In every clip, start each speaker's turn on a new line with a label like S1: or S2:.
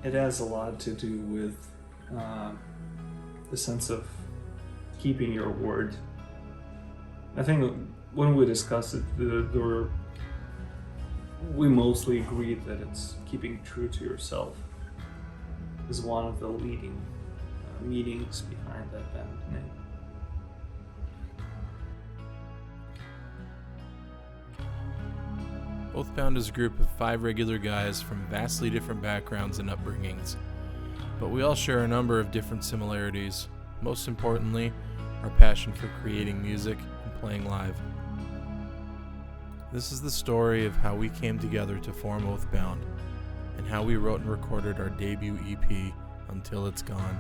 S1: it has a lot to do with the sense of keeping your word. I think when we discussed it, we mostly agreed that it's keeping true to yourself is one of the leading meanings behind that band name.
S2: Oathbound is a group of 5 regular guys from vastly different backgrounds and upbringings, but we all share a number of different similarities, most importantly, our passion for creating music and playing live. This is the story of how we came together to form Oathbound, and how we wrote and recorded our debut EP, Until It's Gone.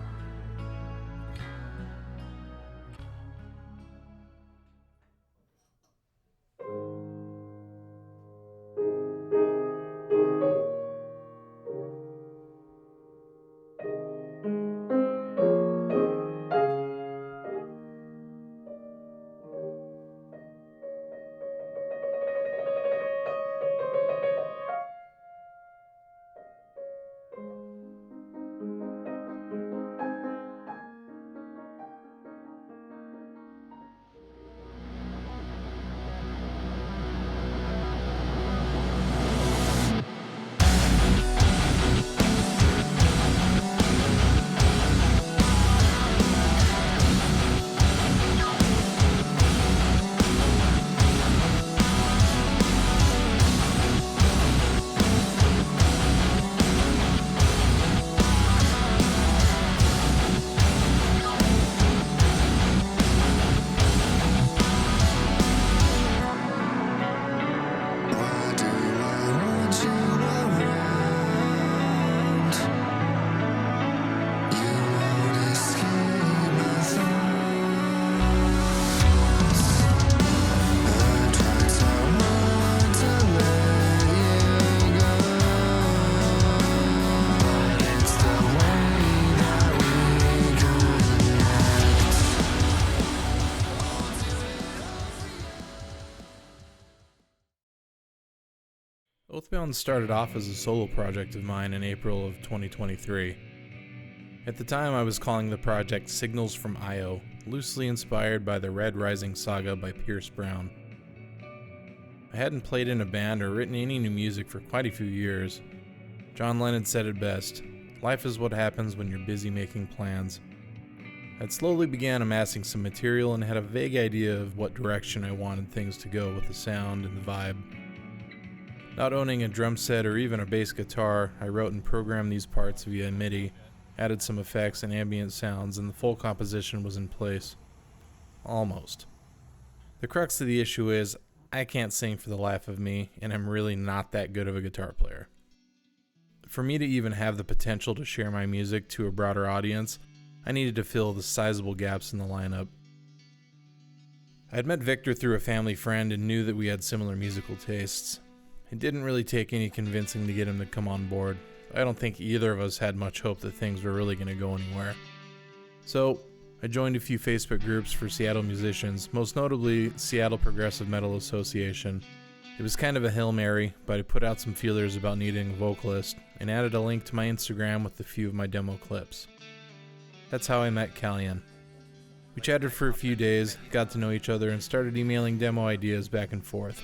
S2: Oathbound started off as a solo project of mine in April of 2023. At the time, I was calling the project Signals from Io, loosely inspired by the Red Rising saga by Pierce Brown. I hadn't played in a band or written any new music for quite a few years. John Lennon said it best, "Life is what happens when you're busy making plans." I'd slowly began amassing some material and had a vague idea of what direction I wanted things to go with the sound and the vibe. Not owning a drum set or even a bass guitar, I wrote and programmed these parts via MIDI, added some effects and ambient sounds, and the full composition was in place. Almost. The crux of the issue is, I can't sing for the life of me, and I'm really not that good of a guitar player. For me to even have the potential to share my music to a broader audience, I needed to fill the sizable gaps in the lineup. I had met Victor through a family friend and knew that we had similar musical tastes. It didn't really take any convincing to get him to come on board. I don't think either of us had much hope that things were really going to go anywhere. So, I joined a few Facebook groups for Seattle musicians, most notably Seattle Progressive Metal Association. It was kind of a Hail Mary, but I put out some feelers about needing a vocalist and added a link to my Instagram with a few of my demo clips. That's how I met Callian. We chatted for a few days, got to know each other, and started emailing demo ideas back and forth.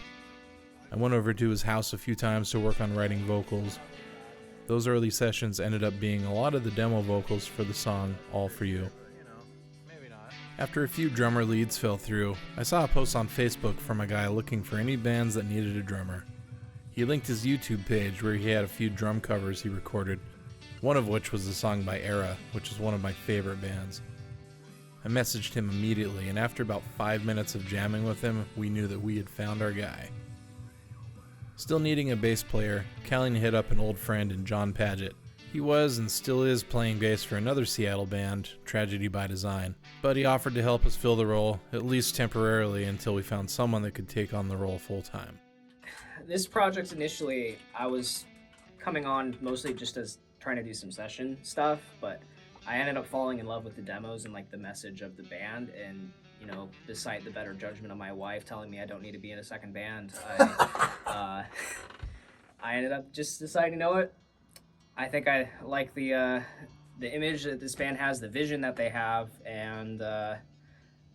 S2: I went over to his house a few times to work on writing vocals. Those early sessions ended up being a lot of the demo vocals for the song All For You. After a few drummer leads fell through, I saw a post on Facebook from a guy looking for any bands that needed a drummer. He linked his YouTube page where he had a few drum covers he recorded, one of which was a song by Era, which is one of my favorite bands. I messaged him immediately, and after about 5 minutes of jamming with him, we knew that we had found our guy. Still needing a bass player, Callian hit up an old friend in John Paget. He was and still is playing bass for another Seattle band, Tragedy by Design, but he offered to help us fill the role, at least temporarily, until we found someone that could take on the role full-time.
S3: This project initially, I was coming on mostly just as trying to do some session stuff, but I ended up falling in love with the demos and like the message of the band, and despite the better judgment of my wife telling me I don't need to be in a second band, I ended up just deciding, I think I like the image that this band has, the vision that they have, and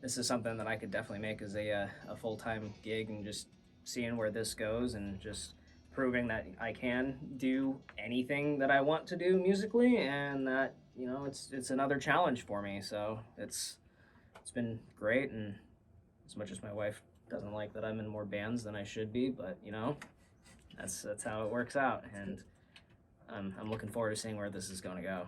S3: this is something that I could definitely make as a full time gig, and just seeing where this goes, and just proving that I can do anything that I want to do musically, and that it's another challenge for me. So it's been great, and as much as my wife doesn't like that I'm in more bands than I should be, but that's how it works out, and I'm looking forward to seeing where this is going to go.